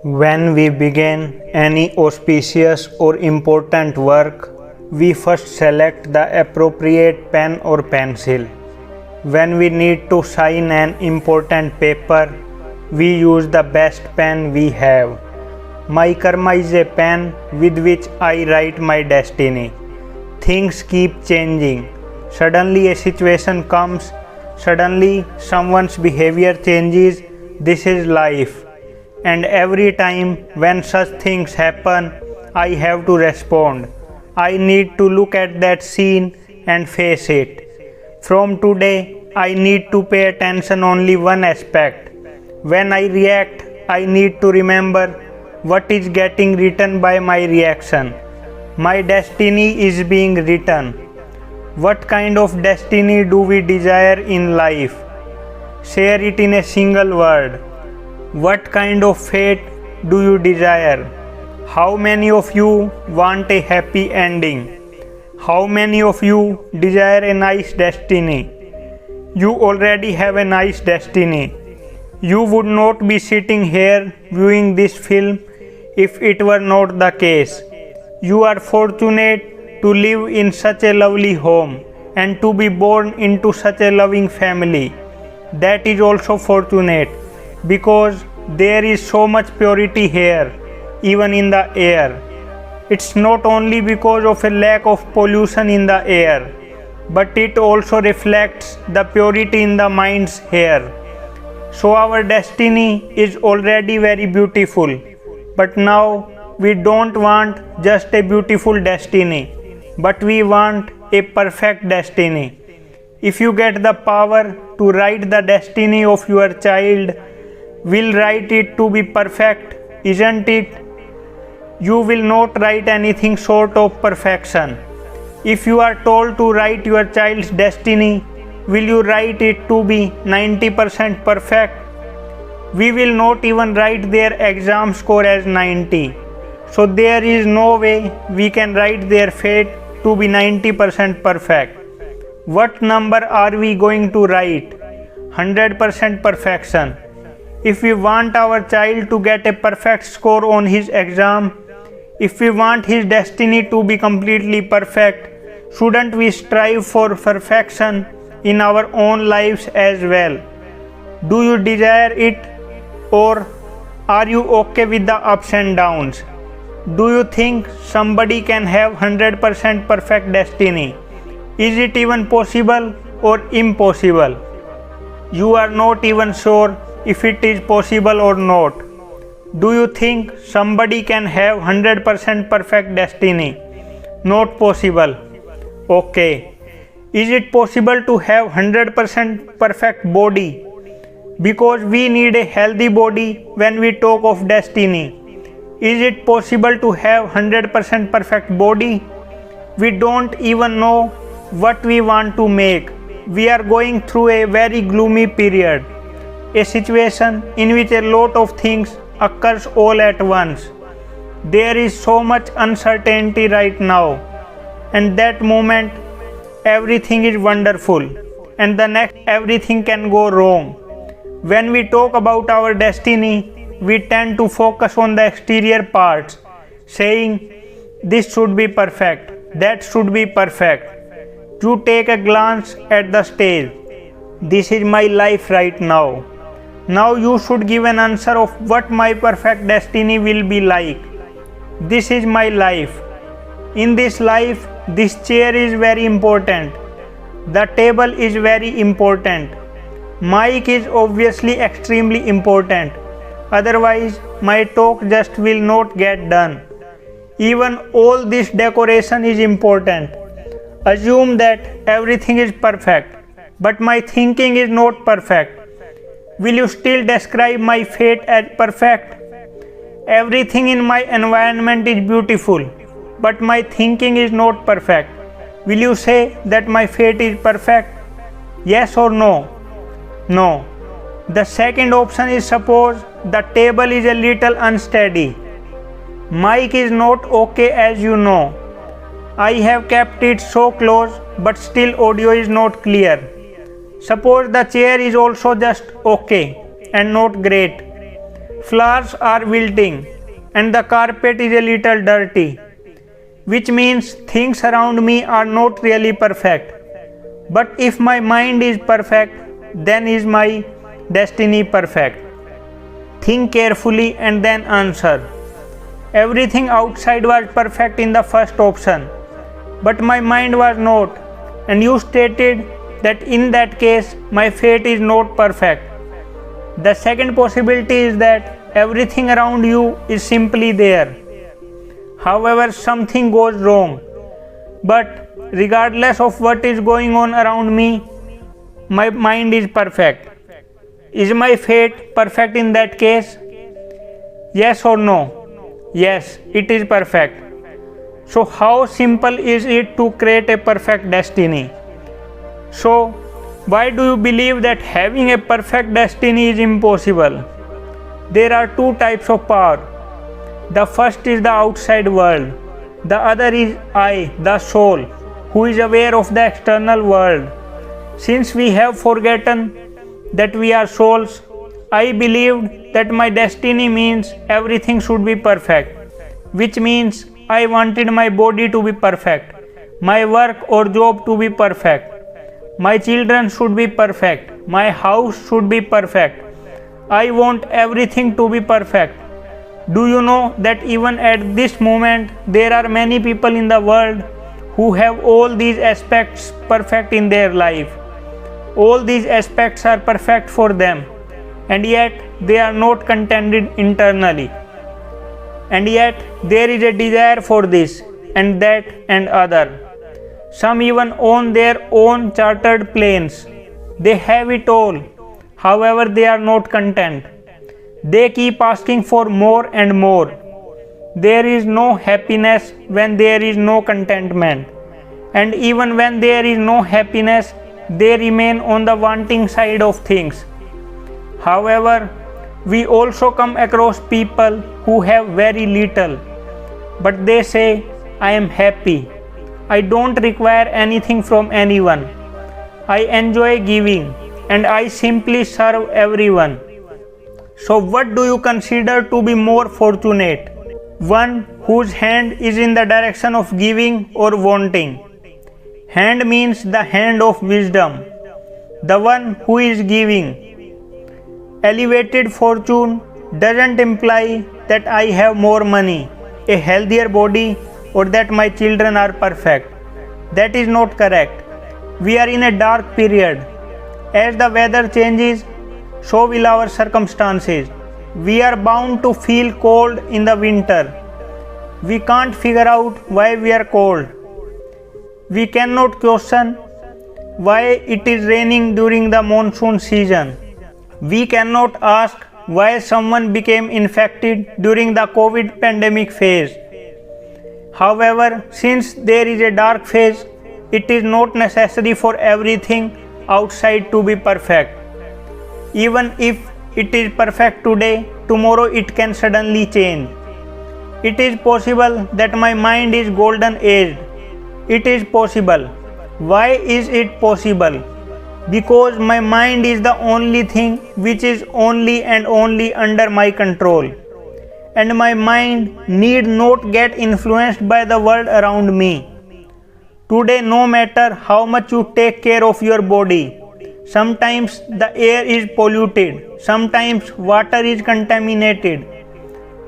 When we begin any auspicious or important work, we first select the appropriate pen or pencil. When we need to sign an important paper, we use the best pen we have. My karma is a pen with which I write my destiny. Things keep changing. Suddenly a situation comes, suddenly someone's behavior changes. This is life. And every time when such things happen, I have to respond. I need to look at that scene and face it. From today, I need to pay attention only one aspect. When I react, I need to remember what is getting written by my reaction. My destiny is being written. What kind of destiny do we desire in life? Share it in a single word. What kind of fate do you desire? How many of you want a happy ending? How many of you desire a nice destiny? You already have a nice destiny. You would not be sitting here viewing this film if it were not the case. You are fortunate to live in such a lovely home and to be born into such a loving family. That is also fortunate, because there is so much purity here, even in the air. It's not only because of a lack of pollution in the air, but it also reflects the purity in the minds here. So our destiny is already very beautiful, but now we don't want just a beautiful destiny, but we want a perfect destiny. If you get the power to write the destiny of your child, will write it to be perfect, isn't it? You will not write anything short of perfection. If you are told to write your child's destiny, will you write it to be 90% perfect? We will not even write their exam score as 90. So there is no way we can write their fate to be 90% perfect. What number are we going to write? 100% perfection. If we want our child to get a perfect score on his exam, if we want his destiny to be completely perfect, shouldn't we strive for perfection in our own lives as well? Do you desire it, or are you okay with the ups and downs? Do you think somebody can have 100% perfect destiny? Is it even possible or impossible? You are not even sure if it is possible or not. Do you think somebody can have 100% perfect destiny? Not possible. Okay. Is it possible to have 100% perfect body? Because we need a healthy body when we talk of destiny. Is it possible to have 100% perfect body? We don't even know what we want to make. We are going through a very gloomy period, a situation in which a lot of things occurs all at once. There is so much uncertainty right now, and that moment everything is wonderful, and the next everything can go wrong. When we talk about our destiny, we tend to focus on the exterior parts, saying this should be perfect, that should be perfect. You take a glance at the stage. This is my life right now. Now you should give an answer of what my perfect destiny will be like. This is my life. In this life, this chair is very important. The table is very important. Mic is obviously extremely important. Otherwise, my talk just will not get done. Even all this decoration is important. Assume that everything is perfect, but my thinking is not perfect. Will you still describe my fate as perfect? Everything in my environment is beautiful, but my thinking is not perfect. Will you say that my fate is perfect? Yes or no? No. The second option is, suppose the table is a little unsteady. Mic is not okay, as you know. I have kept it so close, but still audio is not clear. Suppose the chair is also just okay and not great. flowers are wilting and the carpet is a little dirty, which means things around me are not really perfect. But if my mind is perfect, then is my destiny perfect? Think carefully and then answer. Everything outside was perfect in the first option, but my mind was not, and you stated that in that case my fate is not perfect. The second possibility is that everything around you is simply there. However, something goes wrong, but regardless of what is going on around me, my mind is perfect. Is my fate perfect in that case? Yes or no? Yes, it is perfect. So how simple is it to create a perfect destiny? So why do you believe that having a perfect destiny is impossible? There are two types of power. The first is the outside world. The other is I, the soul, who is aware of the external world. Since we have forgotten that we are souls, I believed that my destiny means everything should be perfect, which means I wanted my body to be perfect, my work or job to be perfect, my children should be perfect, my house should be perfect. I want everything to be perfect. Do you know that even at this moment there are many people in the world who have all these aspects perfect in their life? All these aspects are perfect for them, and yet they are not contented internally. And yet there is a desire for this and that and other. Some even own their own chartered planes. They have it all. However, they are not content. They keep asking for more and more. There is no happiness when there is no contentment. And even when there is no happiness, they remain on the wanting side of things. However, we also come across people who have very little, but they say, I am happy. I don't require anything from anyone. I enjoy giving and I simply serve everyone. So what do you consider to be more fortunate? One whose hand is in the direction of giving or wanting. Hand means the hand of wisdom. The one who is giving. Elevated fortune doesn't imply that I have more money, a healthier body, or that my children are perfect. That is not correct. We are in a dark period. As the weather changes, so will our circumstances. We are bound to feel cold in the winter. We can't figure out why we are cold. We cannot question why it is raining during the monsoon season. We cannot ask why someone became infected during the COVID pandemic phase. However, since there is a dark phase, it is not necessary for everything outside to be perfect. Even if it is perfect today, tomorrow it can suddenly change. It is possible that my mind is golden aged. It is possible. Why is it possible? Because my mind is the only thing which is only and only under my control. And my mind need not get influenced by the world around me. Today, no matter how much you take care of your body, sometimes the air is polluted, sometimes water is contaminated,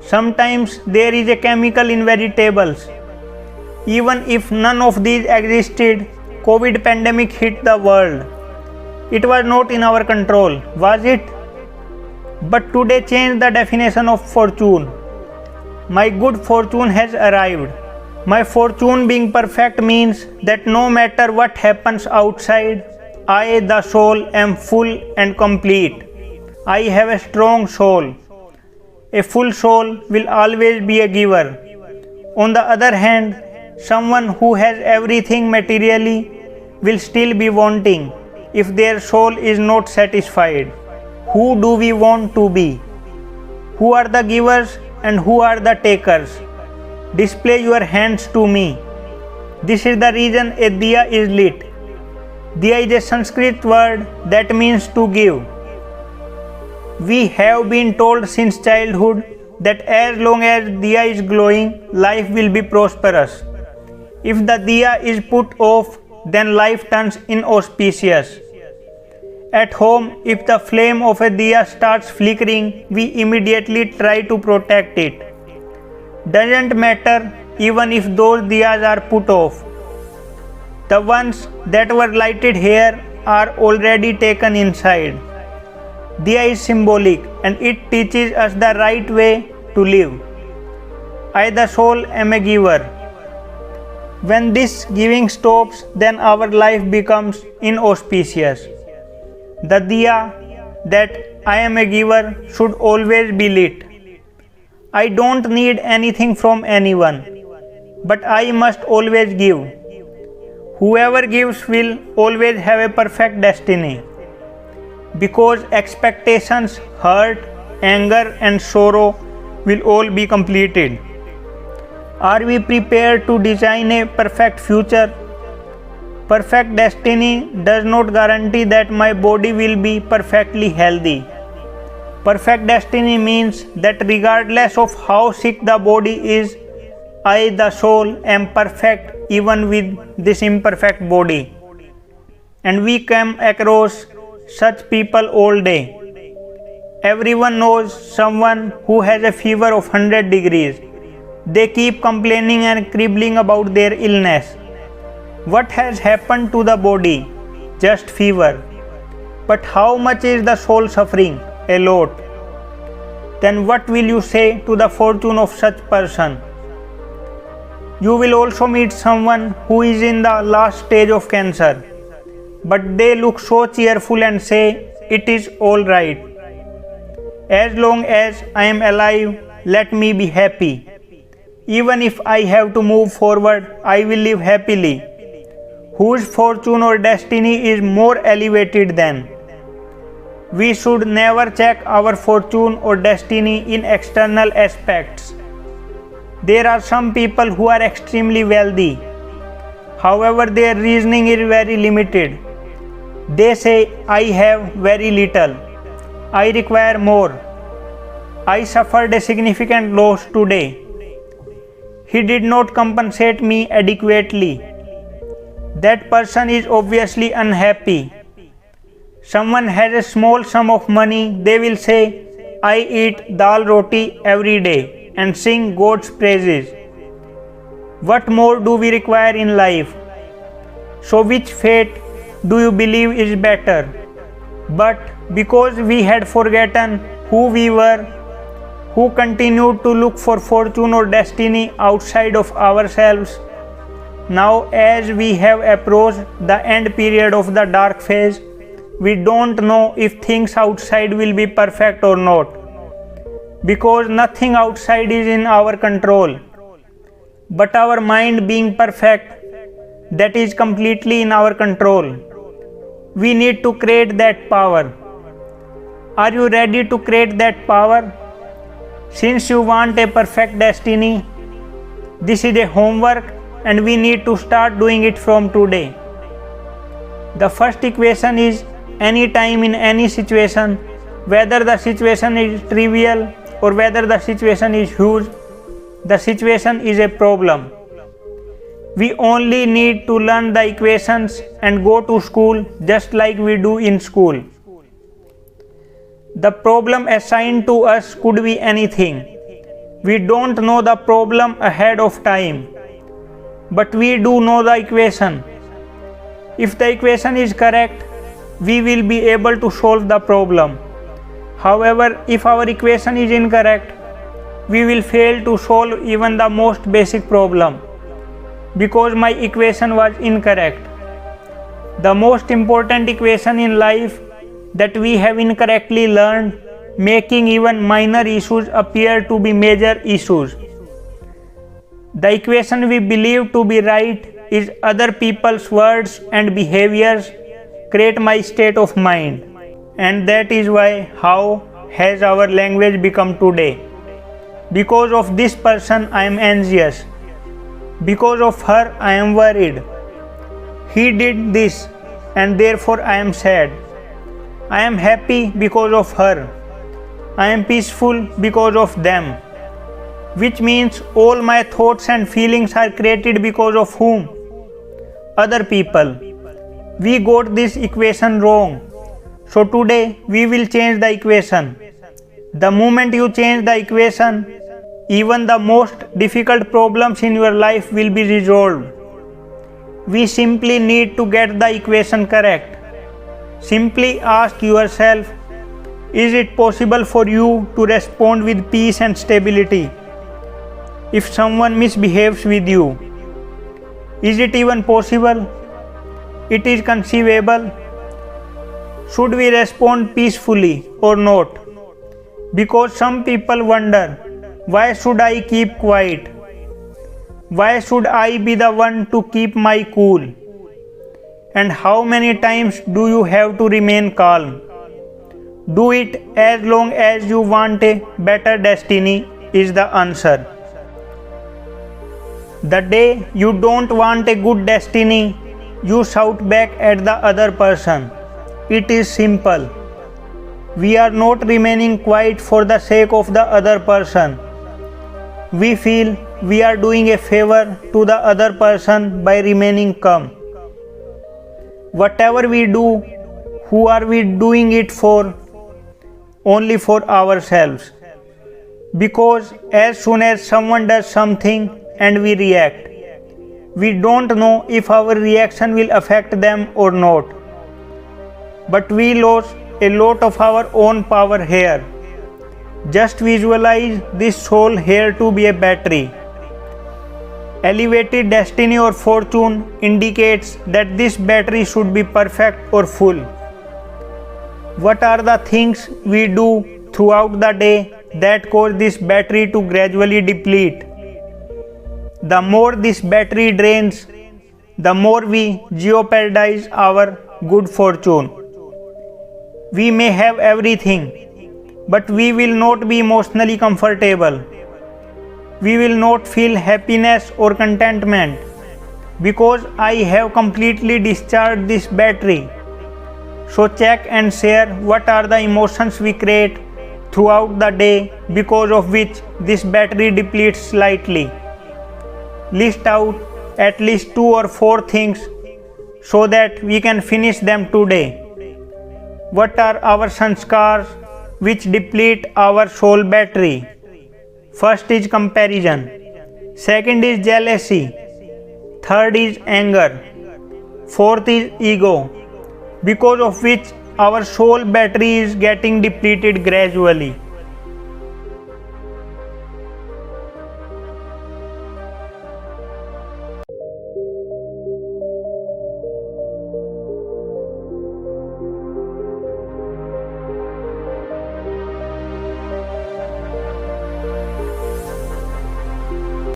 sometimes there is a chemical in vegetables. Even if none of these existed, COVID pandemic hit the world. It was not in our control, was it? But today changed the definition of fortune. My good fortune has arrived. My fortune being perfect means that no matter what happens outside, I, the soul, am full and complete. I have a strong soul. A full soul will always be a giver. On the other hand, someone who has everything materially will still be wanting if their soul is not satisfied. Who do we want to be? Who are the givers and who are the takers? Display your hands to me. This is the reason a diya is lit. Diya is a Sanskrit word that means to give. We have been told since childhood that as long as diya is glowing, life will be prosperous. If the diya is put off, then life turns inauspicious. At home, if the flame of a diya starts flickering, we immediately try to protect it. Doesn't matter even if those diyas are put off. The ones that were lighted here are already taken inside. Diya is symbolic and it teaches us the right way to live. I, the soul, am a giver. When this giving stops, then our life becomes inauspicious. The diya that I am a giver should always be lit. I don't need anything from anyone, but I must always give. Whoever gives will always have a perfect destiny. Because expectations, hurt, anger, and sorrow will all be completed. Are we prepared to design a perfect future? Perfect destiny does not guarantee that my body will be perfectly healthy. Perfect destiny means that regardless of how sick the body is, I, the soul, am perfect even with this imperfect body. And we come across such people all day. Everyone knows someone who has a fever of 100 degrees. They keep complaining and cribbling about their illness. What has happened to the body? Just fever. But how much is the soul suffering? A lot. Then what will you say to the fortune of such person? You will also meet someone who is in the last stage of cancer, but they look so cheerful and say, it is all right. As long as I am alive, let me be happy. Even if I have to move forward, I will live happily. Whose fortune or destiny is more elevated than? We should never check our fortune or destiny in external aspects. There are some people who are extremely wealthy. However, their reasoning is very limited. They say, I have very little. I require more. I suffered a significant loss today. He did not compensate me adequately. That person is obviously unhappy. Someone has a small sum of money, they will say, I eat dal roti every day and sing God's praises. What more do we require in life? So which fate do you believe is better? But because we had forgotten who we were, who continued to look for fortune or destiny outside of ourselves, now as we have approached the end period of the dark phase, we don't know if things outside will be perfect or not, because nothing outside is in our control. But our mind being perfect, that is completely in our control. We need to create that power. Are you ready to create that power? Since you want a perfect destiny, this is a homework and we need to start doing it from today. The first equation is any time in any situation, whether the situation is trivial or whether the situation is huge, the situation is a problem. We only need to learn the equations and go to school just like we do in school. The problem assigned to us could be anything. We don't know the problem ahead of time, but we do know the equation. If the equation is correct, we will be able to solve the problem. However, if our equation is incorrect, we will fail to solve even the most basic problem, because my equation was incorrect. The most important equation in life that we have incorrectly learned, making even minor issues appear to be major issues. The equation we believe to be right is other people's words and behaviors create my state of mind, and that is why how has our language become today. Because of this person I am anxious. Because of her I am worried. He did this and therefore I am sad. I am happy because of her. I am peaceful because of them. Which means all my thoughts and feelings are created because of whom? Other people. We got this equation wrong. So today we will change the equation. The moment you change the equation, even the most difficult problems in your life will be resolved. We simply need to get the equation correct. Simply ask yourself, is it possible for you to respond with peace and stability if someone misbehaves with you? Is it even possible? It is conceivable. Should we respond peacefully or not? Because some people wonder, why should I keep quiet? Why should I be the one to keep my cool? And how many times do you have to remain calm? Do it as long as you want a better destiny is the answer. The day you don't want a good destiny, you shout back at the other person. It is simple. We are not remaining quiet for the sake of the other person. We feel we are doing a favor to the other person by remaining calm. Whatever we do, who are we doing it for? Only for ourselves. Because as soon as someone does something and we react, we don't know if our reaction will affect them or not. But we lose a lot of our own power here. Just visualize this soul here to be a battery. Elevated destiny or fortune indicates that this battery should be perfect or full. What are the things we do throughout the day that cause this battery to gradually deplete? The more this battery drains, the more we jeopardize our good fortune. We may have everything, but we will not be emotionally comfortable. We will not feel happiness or contentment because I have completely discharged this battery. So check and share what are the emotions we create throughout the day because of which this battery depletes slightly. List out at least 2 or 4 things so that we can finish them today. What are our sanskars which deplete our soul battery? First is comparison. Second is jealousy. Third is anger. Fourth is ego, because of which our soul battery is getting depleted gradually.